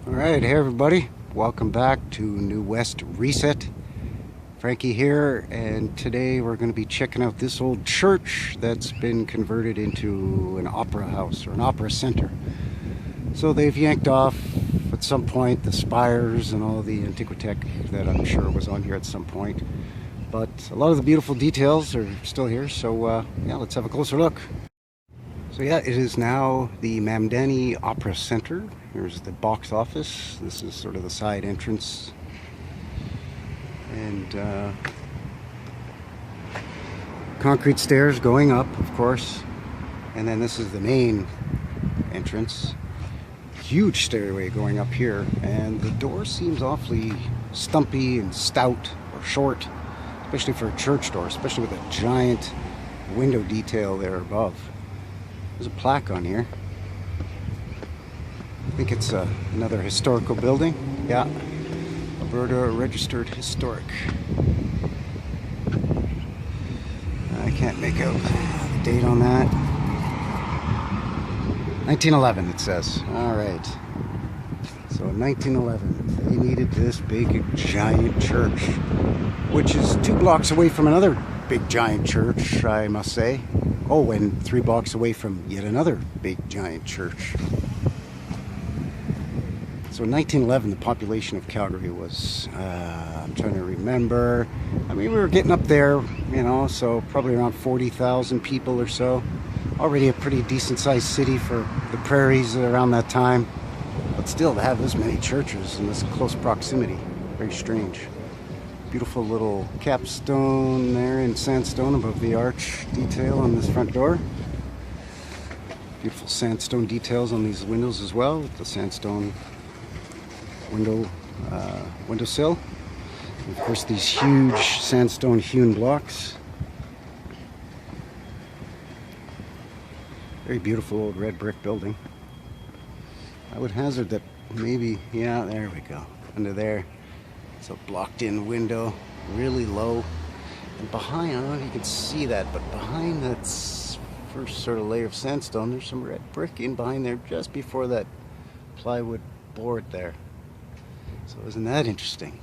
Alright, hey everybody, welcome back to New West Reset. Frankie here, and today we're going to be checking out this old church that's been converted into an opera house or an opera center. So they've yanked off at some point the spires and all the antiquitech that I'm sure was on here at some point. But a lot of the beautiful details are still here, so yeah, let's have a closer look. So yeah, it is now the Mamdani Opera Center. Here's the box office. This is sort of the side entrance. And concrete stairs going up, of course. And then this is the main entrance. Huge stairway going up here. And the door seems awfully stumpy and stout or short, especially for a church door, especially with a giant window detail there above. There's a plaque on here. I think it's another historical building. Yeah, Alberta Registered Historic. I can't make out the date on that. 1911 it says. Alright. So in 1911 they needed this big giant church, which is 2 blocks away from another big giant church, I must say. Oh, and 3 blocks away from yet another big giant church. So in 1911, the population of Calgary was, I'm trying to remember, I mean, we were getting up there, you know, so probably around 40,000 people or so. Already a pretty decent sized city for the prairies around that time. But still, to have this many churches in this close proximity, very strange. Beautiful little capstone there in sandstone above the arch detail on this front door. Beautiful sandstone details on these windows as well, with the sandstone windowsill. And of course, these huge sandstone hewn blocks. Very beautiful old red brick building. I would hazard that maybe, yeah, there we go, under there. It's a blocked-in window, really low. And behind, I don't know if you can see that, but behind that first sort of layer of sandstone, there's some red brick in behind there just before that plywood board there. So isn't that interesting?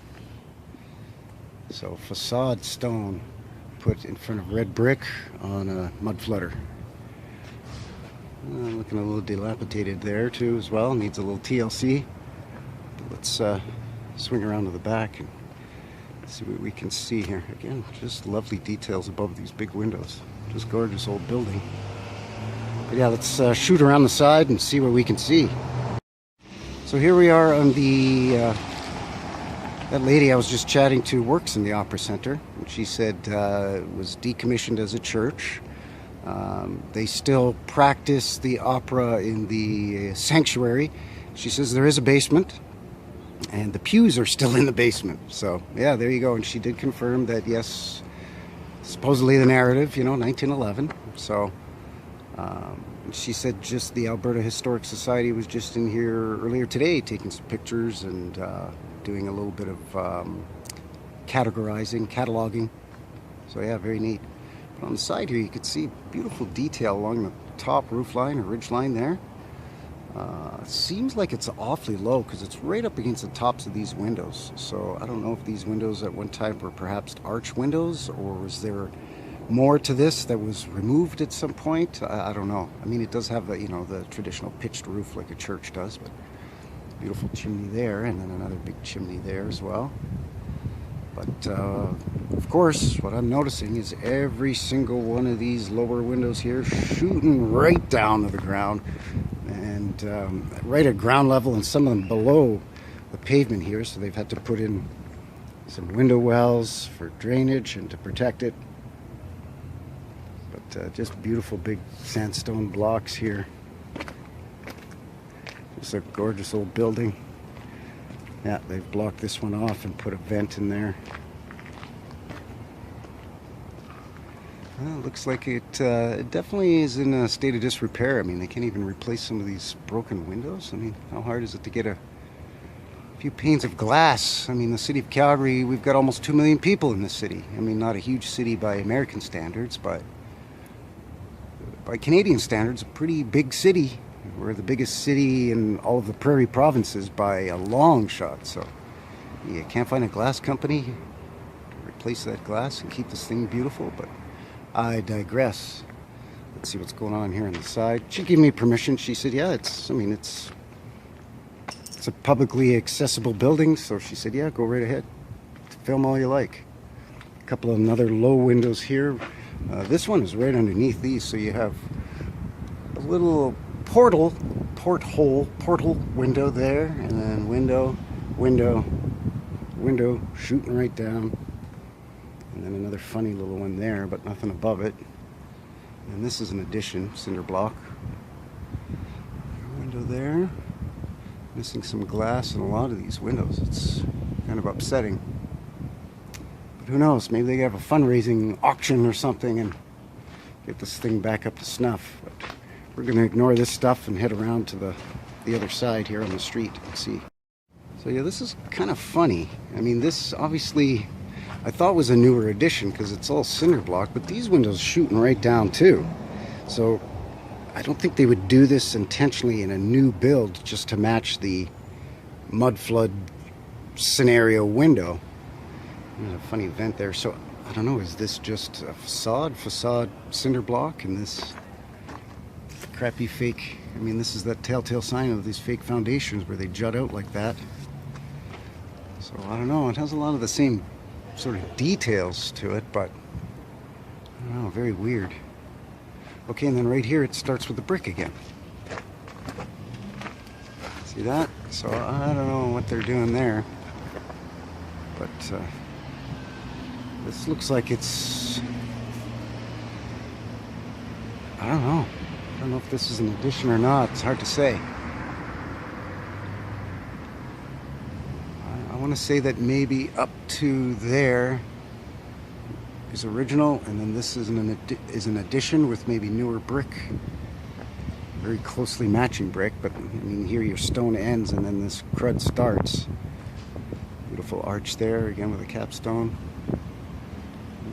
So facade stone put in front of red brick on a mud flooder. Looking a little dilapidated there too as well, needs a little TLC. But let's swing around to the back and see what we can see here. Again, just lovely details above these big windows. Just gorgeous old building. But yeah, let's shoot around the side and see what we can see. So here we are on the, that lady I was just chatting to works in the Opera Center. And she said it was decommissioned as a church. They still practice the opera in the sanctuary. She says there is a basement. And the pews are still in the basement. So, yeah, there you go. And she did confirm that, yes, supposedly the narrative, you know, 1911. So, she said just the Alberta Historic Society was just in here earlier today taking some pictures and doing a little bit of cataloging. So, yeah, very neat. But on the side here, you could see beautiful detail along the top roof line or ridge line there. Seems like it's awfully low because it's right up against the tops of these windows. So I don't know if these windows at one time were perhaps arch windows, or was there more to this that was removed at some point? I don't know. I mean, it does have the, you know, the traditional pitched roof like a church does, but beautiful chimney there, and then another big chimney there as well. But of course, what I'm noticing is every single one of these lower windows here shooting right down to the ground, and right at ground level, and some of them below the pavement here. So they've had to put in some window wells for drainage and to protect it. But just beautiful big sandstone blocks here. It's a gorgeous old building. Yeah, they've blocked this one off and put a vent in there. Well, it looks like it definitely is in a state of disrepair. I mean, they can't even replace some of these broken windows. I mean, how hard is it to get a few panes of glass. I mean, the city of Calgary, we've got almost 2 million people in the city. I mean, not a huge city by American standards, but by Canadian standards, a pretty big city. We're the biggest city in all of the prairie provinces by a long shot. So you can't find a glass company to replace that glass and keep this thing beautiful, but I digress. Let's see what's going on here on the side. She gave me permission. She said, yeah, it's a publicly accessible building. So she said, yeah, go right ahead. Film all you like. A couple of another low windows here. This one is right underneath these. So you have a little portal window there, and then window shooting right down. And then another funny little one there, but nothing above it. And this is an addition, cinder block. Window there. Missing some glass in a lot of these windows. It's kind of upsetting. But who knows? Maybe they have a fundraising auction or something and get this thing back up to snuff. But we're going to ignore this stuff and head around to the other side here on the street and see. So yeah, this is kind of funny. I mean, this obviously I thought was a newer addition because it's all cinder block, but these windows shooting right down too. So I don't think they would do this intentionally in a new build just to match the Mudflood scenario window. There's a funny vent there. So I don't know, is this just a facade cinder block, and this crappy fake, I mean, this is that telltale sign of these fake foundations where they jut out like that. So I don't know, it has a lot of the same sort of details to it, but I don't know, very weird. Okay, and then right here it starts with the brick again. See that? So I don't know what they're doing there, but this looks like it's, I don't know. I don't know if this is an addition or not. It's hard to say. I want to say that maybe up to there is original, and then this is an addition with maybe newer brick, very closely matching brick. But I mean, here your stone ends, and then this crud starts. Beautiful arch there, again with a capstone.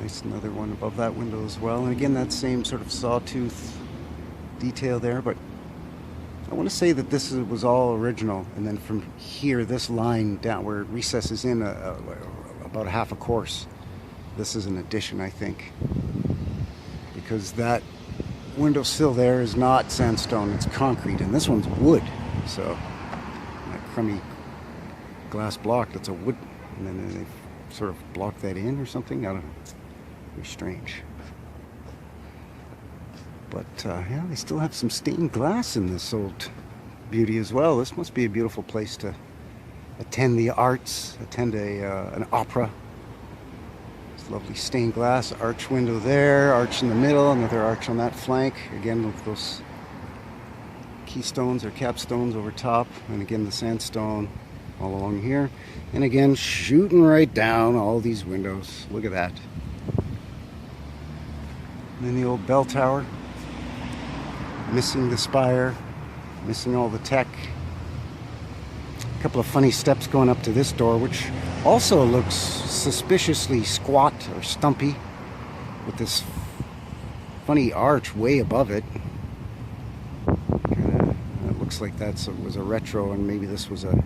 Nice, another one above that window as well, and again that same sort of sawtooth detail there. But I want to say that this was all original, and then from here, this line down where it recesses in about half a course, this is an addition, I think, because that windowsill there is not sandstone, it's concrete, and this one's wood. So that crummy glass block, that's a wood, and then they sort of block that in or something. I don't know, very strange. But yeah, they still have some stained glass in this old beauty as well. This must be a beautiful place to attend the arts, attend an opera. This lovely stained glass arch window there, arch in the middle, another arch on that flank. Again with those keystones or capstones over top, and again the sandstone all along here. And again, shooting right down all these windows. Look at that. And then the old bell tower. Missing the spire, missing all the tech. A couple of funny steps going up to this door, which also looks suspiciously squat or stumpy, with this funny arch way above it. It looks like that was a retro, and maybe this was a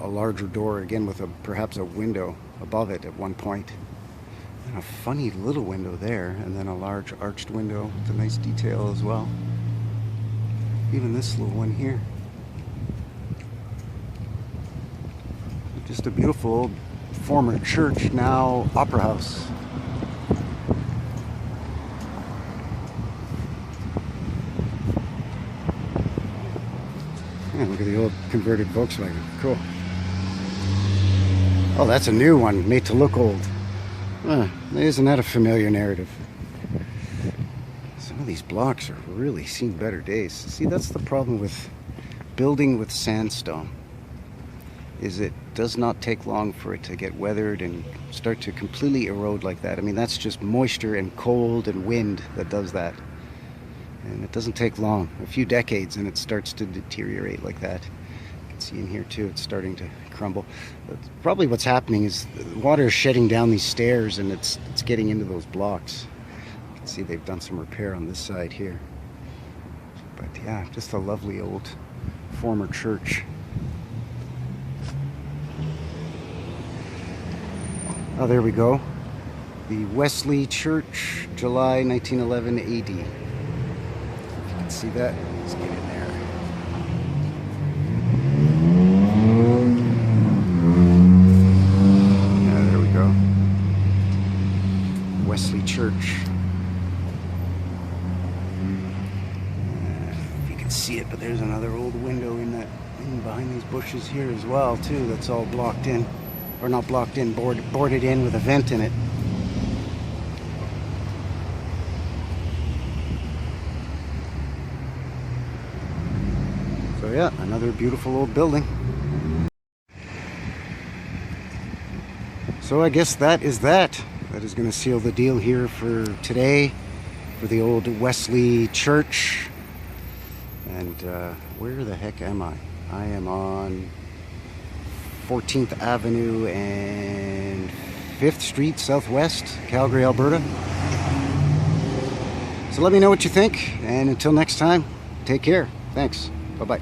larger door, again with perhaps a window above it at one point. And a funny little window there, and then a large arched window with a nice detail as well. Even this little one here. Just a beautiful old former church, now opera house. Yeah, look at the old converted Volkswagen. Cool. Oh, that's a new one, made to look old. Isn't that a familiar narrative? Some of these blocks are really seen better days. See, that's the problem with building with sandstone, is it does not take long for it to get weathered and start to completely erode like that. I mean, that's just moisture and cold and wind that does that. And it doesn't take long, a few decades, and it starts to deteriorate like that. You can see in here too, it's starting to crumble. Probably what's happening is the water is shedding down these stairs, and it's getting into those blocks. You can see they've done some repair on this side here. But yeah, just a lovely old former church. Oh, there we go. The Wesley Church, July 1911 AD. If you can see that, let's get in there. Yeah, there we go. Wesley Church. If you can see it, but there's another old window in behind these bushes here as well, too. That's all blocked in. Or not blocked in, boarded in with a vent in it. So yeah, another beautiful old building. So I guess that is that. That is going to seal the deal here for today for the old Wesley Church. And where the heck am I? I am on 14th Avenue and 5th Street Southwest, Calgary, Alberta. So let me know what you think, and until next time, take care. Thanks. Bye-bye.